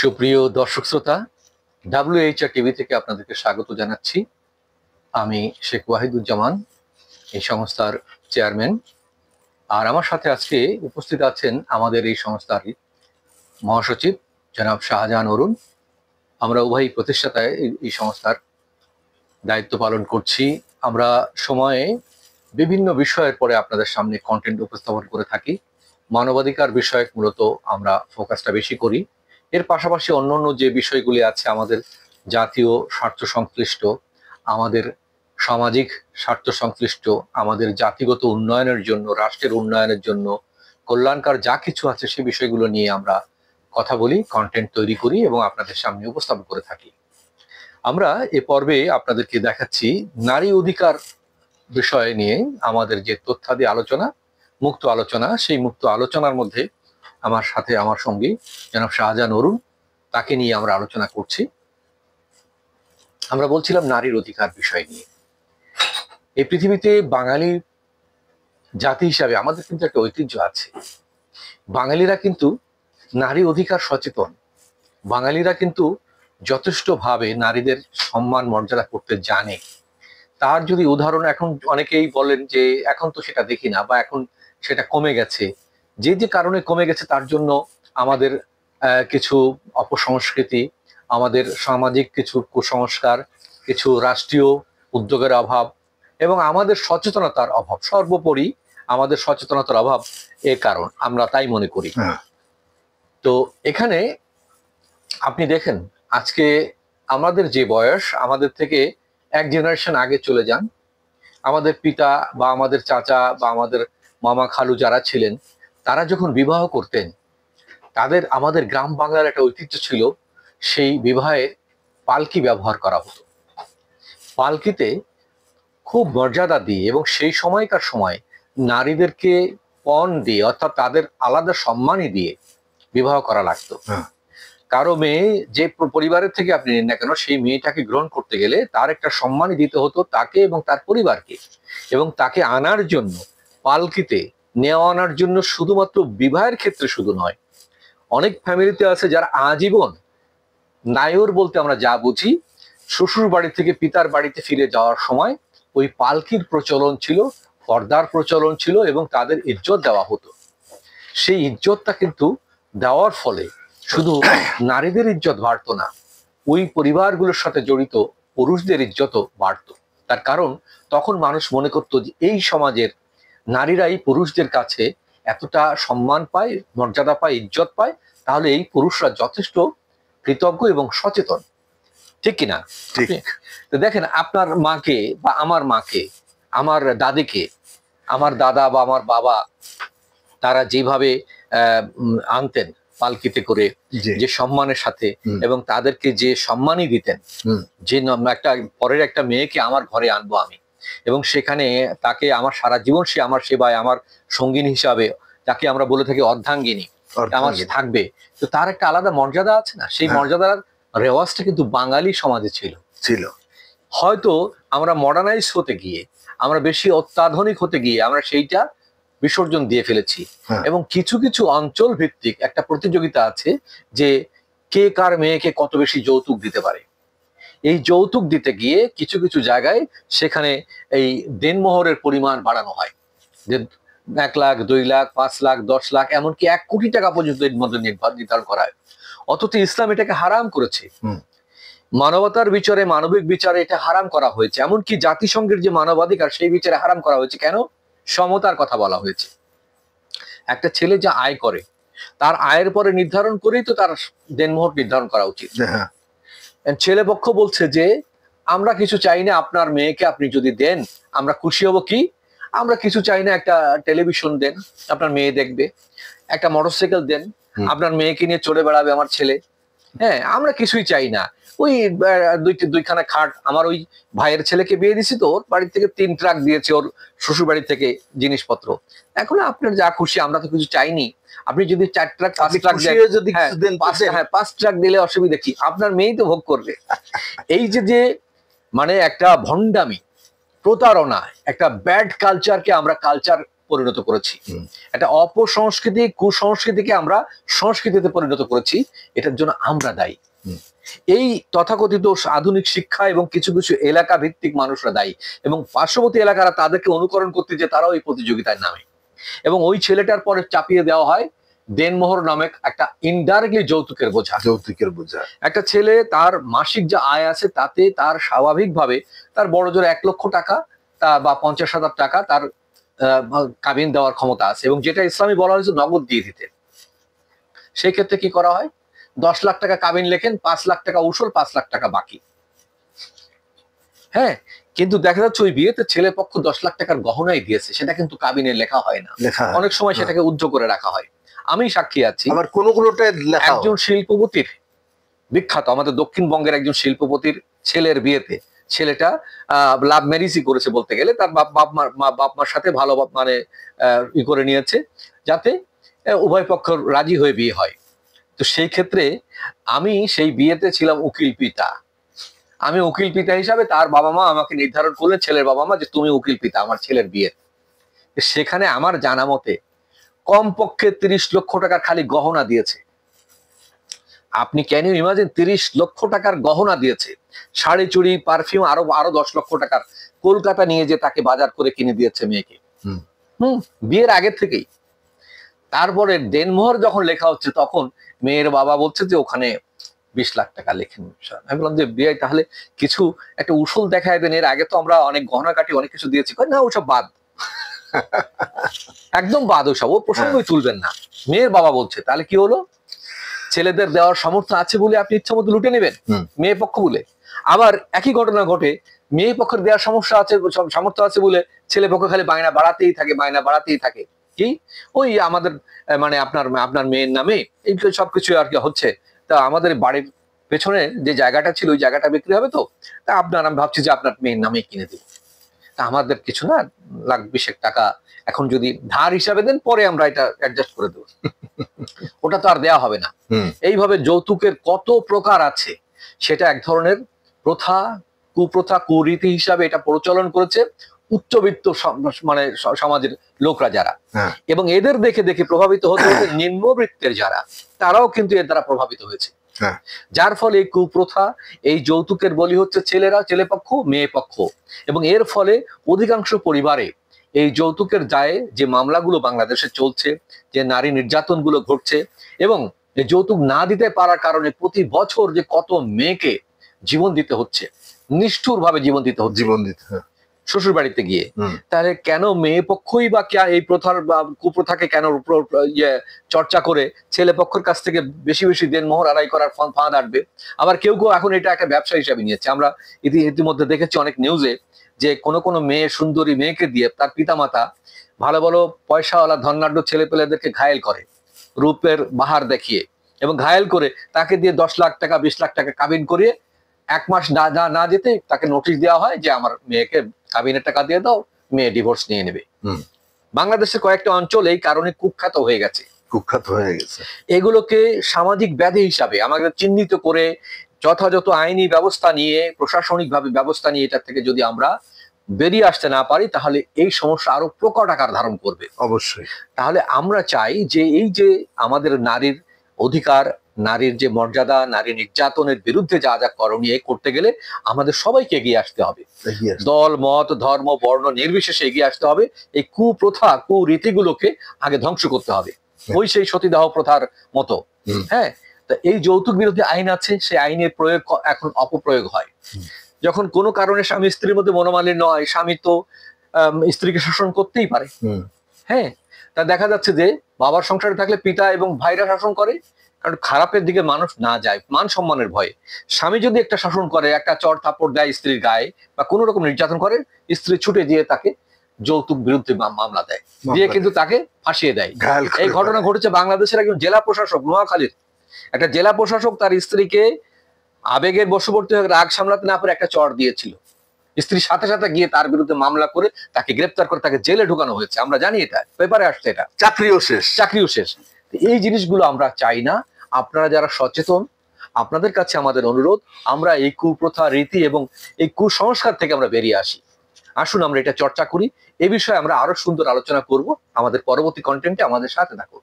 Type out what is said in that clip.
সুপ্রিয় দর্শক শ্রোতা, WHR টিভি থেকে আপনাদেরকে স্বাগত জানাচ্ছি। আমি শেখ ওয়াহিদুজ্জামান, এই সংস্থার চেয়ারম্যান। আর আমার সাথে আজকে উপস্থিত আছেন আমাদের এই সংস্থার মহাসচিব জনাব শাহজাহান অরুণ। আমরা উভয় প্রতিষ্ঠাতায় এই সংস্থার দায়িত্ব পালন করছি। আমরা সময়ে বিভিন্ন বিষয়ের পরে আপনাদের সামনে কন্টেন্ট উপস্থাপন করে থাকি। মানবাধিকার বিষয়ক মূলত আমরা ফোকাসটা বেশি করি। এর পাশাপাশি অন্যান্য যে বিষয়গুলি আছে আমাদের জাতীয় স্বার্থ সংশ্লিষ্ট, আমাদের সামাজিক স্বার্থ সংশ্লিষ্ট, আমাদের জাতিগত উন্নয়নের জন্য, রাষ্ট্রের উন্নয়নের জন্য কল্যাণকর যা কিছু আছে সে বিষয়গুলো নিয়ে আমরা কথা বলি, কন্টেন্ট তৈরি করি এবং আপনাদের সামনে উপস্থাপন করে থাকি। আমরা এ পর্বে আপনাদেরকে দেখাচ্ছি নারী অধিকার বিষয় নিয়ে আমাদের যে তথ্যাদি আলোচনা, মুক্ত আলোচনা। সেই মুক্ত আলোচনার মধ্যে আমার সাথে আমার সঙ্গী জনাব শাহজাহান অরুণ, তাকে নিয়ে আমরা আলোচনা করছি। আমরা বলছিলাম নারীর অধিকার বিষয় নিয়ে। এই পৃথিবীতে বাঙালি জাতি হিসাবে আমাদের কিন্তু একটা ঐতিহ্য আছে। বাঙালিরা কিন্তু নারী অধিকার সচেতন। বাঙালিরা কিন্তু যথেষ্টভাবে নারীদের সম্মান মর্যাদা করতে জানে। তার যদি উদাহরণ, এখন অনেকেই বলেন যে এখন তো সেটা দেখি না বা এখন সেটা কমে গেছে। যে যে কারণে কমে গেছে তার জন্য আমাদের কিছু অপসংস্কৃতি, আমাদের সামাজিক কিছু কুসংস্কার, কিছু রাষ্ট্রীয় উদ্যোগের অভাব এবং আমাদের সচেতনতার অভাব। সর্বোপরি আমাদের সচেতনতার অভাব এর কারণ, আমরা তাই মনে করি। তো এখানে আপনি দেখেন, আজকে আমাদের যে বয়স, আমাদের থেকে এক জেনারেশন আগে চলে যান, আমাদের পিতা বা আমাদের চাচা বা আমাদের মামা খালু যারা ছিলেন, তারা যখন বিবাহ করতেন, আমাদের গ্রাম বাংলার একটা ঐতিহ্য ছিল, সেই বিবাহে পালকি ব্যবহার করা হতো। পালকিতে খুব মর্যাদা দিয়ে এবং সেই সময়কার সময় নারীদেরকে পণ দিয়ে, অর্থাৎ তাদের আলাদা সম্মানই দিয়ে বিবাহ করা লাগতো। কারো মেয়ে যে পরিবারের থেকে আপনি নেন না কেন, সেই মেয়েটাকে গ্রহণ করতে গেলে তার একটা সম্মানই দিতে হতো তাকে এবং তার পরিবারকে। এবং তাকে আনার জন্য, পালকিতে নেওয়া আনার জন্য শুধুমাত্র বিবাহের ক্ষেত্রে শুধু নয়, অনেক ফ্যামিলিতে আছে যারা আজীবন নায়র বলতে আমরা যা বুঝি, শ্বশুর বাড়ি থেকে পিতার বাড়িতে ফিরে যাওয়ার সময় ওই পালকির প্রচলন ছিল, পর্দার প্রচলন ছিল এবং তাদের ইজ্জত দেওয়া হতো। সেই ইজ্জতটা কিন্তু দেওয়ার ফলে শুধু নারীদের ইজ্জত বাড়তো না, ওই পরিবারগুলোর সাথে জড়িত পুরুষদের ইজ্জতও বাড়তো। তার কারণ তখন মানুষ মনে করতো যে এই সমাজের নারীরাই পুরুষদের কাছে এতটা সম্মান পায়, মর্যাদা পায়, ইজ্জত পায়, তাহলে এই পুরুষরা যথেষ্ট কৃতজ্ঞ এবং সচেতন। ঠিক কিনা? তো দেখেন, আপনার মাকে বা আমার মাকে, আমার দাদিকে, আমার দাদা বা আমার বাবা, তারা যেভাবে আনতেন পালকিতে করে, যে সম্মানের সাথে, এবং তাদেরকে যে সম্মানই দিতেন, যে একটা পরের একটা মেয়েকে আমার ঘরে আনবো আমি, এবং সেখানে তাকে আমার সারা জীবন সে আমার সেবায়, আমার সঙ্গিনী হিসাবে, তাকে আমরা বলে থাকি অর্ধাঙ্গিনী, আমার থাকবে। তো তার একটা আলাদা মর্যাদা আছে না? সেই মর্যাদার রেওয়াজটা কিন্তু বাঙালি সমাজে ছিল। হয়তো আমরা মডার্নাইজ হতে গিয়ে, আমরা বেশি অত্যাধুনিক হতে গিয়ে আমরা সেইটা বিসর্জন দিয়ে ফেলেছি। এবং কিছু কিছু অঞ্চল ভিত্তিক একটা প্রতিযোগিতা আছে যে কে কার মেয়েকে কত বেশি যৌতুক দিতে পারে। এই যৌতুক দিতে গিয়ে কিছু কিছু জায়গায় সেখানে এই দেনমোহরের পরিমাণ বাড়ানো হয়, যে 1 লাখ, 2 লাখ, 5 লাখ, 10 লাখ, এমনকি 1 কোটি টাকা পর্যন্ত এর মধ্যে নির্ধারণ করা হয়। অথচ ইসলাম এটাকে হারাম করেছে। মানবতার বিচারে, মানবিক বিচারে এটা হারাম করা হয়েছে। এমনকি জাতিসংঘের যে মানবাধিকার, সেই বিচারে হারাম করা হয়েছে। কেন? সমতার কথা বলা হয়েছে। একটা ছেলে যা আয় করে, তার আয়ের পরে নির্ধারণ করেই তো তার দেনমোহর নির্ধারণ করা উচিত। ছেলে পক্ষ বলছে যে আমরা কিছু চাই না, আপনার মেয়েকে আপনি যদি দেন আমরা খুশি হব। কি? আমরা কিছু চাই না, একটা টেলিভিশন দেন, আপনার মেয়ে দেখবে, একটা মোটরসাইকেল দেন, আপনার মেয়েকে নিয়ে চলে বেড়াবে আমার ছেলে। হ্যাঁ, আমরা কিছুই চাই না। ওই দুইখানা খাট, আমার ওই ভাইয়ের ছেলেকে বিয়ে দিছি তো ওর বাড়ি থেকে 3 ট্রাক দিয়েছে ওর শ্বশুর বাড়ি থেকে জিনিসপত্র। এখন আপনার যা খুশি, আমরা তো কিছু চাইনি। আপনি যদি 4 ট্রাক 5 ট্রাক যদি 5 ট্রাক দিলে অসুবিধা কি? আপনার মেয়েই তো ভোগ করবে। এই যে মানে একটা ভণ্ডামি, প্রতারণা, একটা ব্যাড কালচারকে আমরা কালচার পরিণত করেছি। একটা অপসংস্কৃতি, কুসংস্কৃতিকে আমরা সংস্কৃতিতে পরিণত করেছি, এটার জন্য আমরা দায়ী। এই তথাকথিত আধুনিক শিক্ষা এবং কিছু কিছু এলাকা ভিত্তিক মানুষরা দায়ী, এবং পার্শ্ববর্তী এলাকারা তাদেরকে অনুকরণ করতে, যে তারাও এই প্রতিযোগিতায় নামে, এবং ওই ছেলেটার পরে চাপিয়ে দেওয়া হয় দেনমোহর নামক একটা ইনডাইরেক্টলি যৌতুকের বোঝা। একটা ছেলে তার মাসিক যে আয় আছে তাতে তার স্বাভাবিকভাবে তার বড় জোর 1 লক্ষ টাকা বা 50,000 টাকা তার কাবিন দেওয়ার ক্ষমতা আছে, এবং যেটা ইসলামী বলা হয়েছে নগদ দিয়ে দিতে। সেই ক্ষেত্রে কি করা হয়, 10 লাখ টাকা কাবিন লেখেন, 5 লাখ টাকা উসুল, 5 লাখ টাকা বাকি। হ্যাঁ, কিন্তু দেখা যাচ্ছে ওই বিয়েতে ছেলে পক্ষ 10 লাখ টাকার গহনাই দিয়েছে, সেটা কিন্তু কাবিনে লেখা হয় না, অনেক সময় সেটাকে উজ্জ্ব করে রাখা হয়। আমি সাক্ষী আছি, আবার কোনোটা একজন শিল্পপতির, বিখ্যাত আমাদের দক্ষিণবঙ্গের একজন শিল্পপতির ছেলের বিয়েতে, ছেলেটা লাভ ম্যারেজই করেছে বলতে গেলে, তার বাপ মার সাথে ভালো মানে ই করে নিয়েছে, যাতে উভয় পক্ষ রাজি হয়ে বিয়ে হয়। তো সেই ক্ষেত্রে আমি সেই বিয়েতে ছিলাম উকিল পিতা। আমি উকিল পিতা হিসাবে তার বাবা মা আমাকে নির্ধারণ করলেন, ছেলের বাবা মা, যে তুমি উকিল পিতা আমার ছেলের বিয়ের। সেখানে আমার জানা মতে কমপক্ষে 30 লক্ষ টাকার খালি গহনা দিয়েছে। আপনি ক্যান ইউ ইমাজিন, 30 লক্ষ টাকার গহনা দিয়েছে, শাড়ি চুড়ি পারফিউম আরো 10 লক্ষ টাকার কলকাতা নিয়ে যে তাকে বাজার করে কিনে দিয়েছে মেয়েকে, বিয়ের আগে থেকেই। তারপরে দেনমোহর যখন লেখা হচ্ছে তখন মেয়ের বাবা বলছে যে ওখানে 20 লাখ টাকা লেখেন। আমি বললাম যে বিয়ে তাহলে কিছু একটা উসুল দেখায় দেন, এর আগে তো আমরা অনেক গহনা কাটি অনেক কিছু দিয়েছি। না, ওসব বাদ, একদম বাদ, ওসব ও প্রসঙ্গই তুলবেন না। মেয়ের বাবা বলছে তাহলে কি হলো, ছেলেদের দেওয়ার সামর্থ্য আছে বলে আপনি ইচ্ছা মতো লুটে নেবেন মেয়ে পক্ষ বলে। আবার একই ঘটনা ঘটে, মেয়ে পক্ষের দেওয়ার সমস্যা আছে, সামর্থ্য আছে বলে ছেলে পক্ষ খালি বায়না বাড়াতেই থাকে। কি ওই আমাদের মানে আপনার মেয়ের নামে এই সবকিছু আর কি হচ্ছে, তা আমাদের বাড়ির পেছনে যে জায়গাটা ছিল ওই জায়গাটা বিক্রি হবে, তো তা আমি ভাবছি যে আপনার মেয়ের নামে কিনে দেব। তা আমাদের কিছু না, 1,20,000 টাকা এখন যদি ধার হিসাবে দেন, পরে আমরা এটা অ্যাডজাস্ট করে দেবো। ওটা তো আর দেয়া হবে না। এইভাবে যৌতুকের কত প্রকার আছে, সেটা এক ধরনের কুপ্রথা, কুরীতি হিসাবে এটা প্রচলন করেছে উচ্চবিত্ত মানে সমাজের লোকরা যারা, এবং এদের দেখে দেখে প্রভাবিত হতে হতে নিম্নবৃত্তের যারা, তারাও কিন্তু এর দ্বারা প্রভাবিত হয়েছে। যার ফলে এই কুপ্রথা, এই যৌতুকের বলি হচ্ছে ছেলেরা, ছেলে পক্ষ, মেয়ে পক্ষ, এবং এর ফলে অধিকাংশ পরিবারে এই যৌতুকের দায়ে যে মামলাগুলো বাংলাদেশে চলছে, যে নারী নির্যাতন গুলো ঘটছে, এবং যৌতুক না দিতে পারার কারণে প্রতি বছর যে কত মেয়েকে জীবন দিতে হচ্ছে, নিষ্ঠুর ভাবে জীবন দিতে হচ্ছে শ্বশুর বাড়িতে গিয়ে, তাহলে কেন মেয়ে পক্ষই বা এই প্রথার বা কুপ্রথাকে কেন চর্চা করে ছেলে পক্ষের কাছ থেকে বেশি বেশি দেনমোহর আদায় করার ফাঁদ আটবে? আবার কেউ কেউ এখন এটা একটা ব্যবসা হিসাবে নিয়েছে। আমরা ইতিমধ্যে দেখেছি অনেক নিউজে যে কোনো মেয়ে, সুন্দরী মেয়েকে দিয়ে তার পিতামাতা ভালো ভালো পয়সাওয়ালা ধনাঢ্য ছেলে পেলেদেরকে ঘায়েল করে, রূপের বাহার দেখিয়ে, এবং ঘায়েল করে তাকে দিয়ে 10 লাখ টাকা 20 লাখ টাকা কাবিন করিয়ে 1 মাস না যেতে তাকে নোটিশ দেওয়া হয় যে আমার মেয়েকে কাবিনের টাকা দিয়ে দাও, মেয়ে ডিভোর্স নিয়ে নেবে। বাংলাদেশের কয়েকটা অঞ্চল এই কারণে কুখ্যাত হয়ে গেছে। এগুলোকে সামাজিক ব্যাধি হিসাবে আমাদের চিহ্নিত করে যথাযথ আইনি ব্যবস্থা নিয়ে, প্রশাসনিক ভাবে ব্যবস্থা নিয়ে এটা থেকে যদি আমরা বেরিয়ে আসতে না পারি, তাহলে এই সমস্যা আরো প্রকট আকার ধারণ করবে। অবশ্যই। তাহলে আমরা চাই যে এই যে আমাদের নারীর অধিকার, নারীর যে মর্যাদা, নারী নির্যাতনের বিরুদ্ধে যা যা করণীয় করতে গেলে আমাদের সবাইকে এগিয়ে আসতে হবে, দল মত ধর্ম বর্ণ নির্বিশেষে এগিয়ে আসতে হবে। এই কুপ্রথা, কুরীতিগুলোকে আগে ধ্বংস করতে হবে, ওই সেই সতীদাহ প্রথার মতো। হ্যাঁ, তা এই যৌতুক বিরোধী আইন আছে, সেই আইনের প্রয়োগ এখন অপপ্রয়োগ হয়। যখন কোনো কারণে স্বামী স্ত্রীর মধ্যে মনোমালিন্য হয়, স্বামী তো স্ত্রীকে শাসন করতেই পারে। হ্যাঁ, তা দেখা যাচ্ছে যে বাবার সংসারে থাকলে পিতা এবং ভাইরা শাসন করে, কারণ খারাপের দিকে মানুষ না যায় মান সম্মানের ভয়ে। স্বামী যদি একটা শাসন করে, একটা চড় থাপ্পড় দেয় স্ত্রীর গায়ে বা কোনো রকম নির্যাতন করে, স্ত্রী ছুটে গিয়ে তাকে যৌতুক বিরুদ্ধে মামলা দেয়, দিয়ে কিন্তু তাকে ফাঁসিয়ে দেয়। এই ঘটনা ঘটেছে বাংলাদেশের একজন জেলা প্রশাসক, নোয়াখালীর একটা জেলা প্রশাসক তার স্ত্রীকে আবেগের বশবর্তী হয়ে রাগ সামলাতে না পারে একটা চড় দিয়েছিল। স্ত্রীর সাথে সাথে গিয়ে তার বিরুদ্ধে মামলা করে তাকে গ্রেপ্তার করে তাকে জেলে ঢুকানো হয়েছে। আমরা জানি, এটা পেপারে আসছে, এটা চাকরিও শেষ। এই জিনিসগুলো আমরা চাই না। আপনারা যারা সচেতন, আপনাদের কাছে আমাদের অনুরোধ, আমরা এই কুপ্রথা, রীতি এবং এই কুসংস্কার থেকে আমরা বেরিয়ে আসি। আসুন আমরা এটা চর্চা করি। এ বিষয়ে আমরা আরো সুন্দর আলোচনা করব আমাদের পরবর্তী কন্টেন্টে। আমাদের সাথে থাকুন।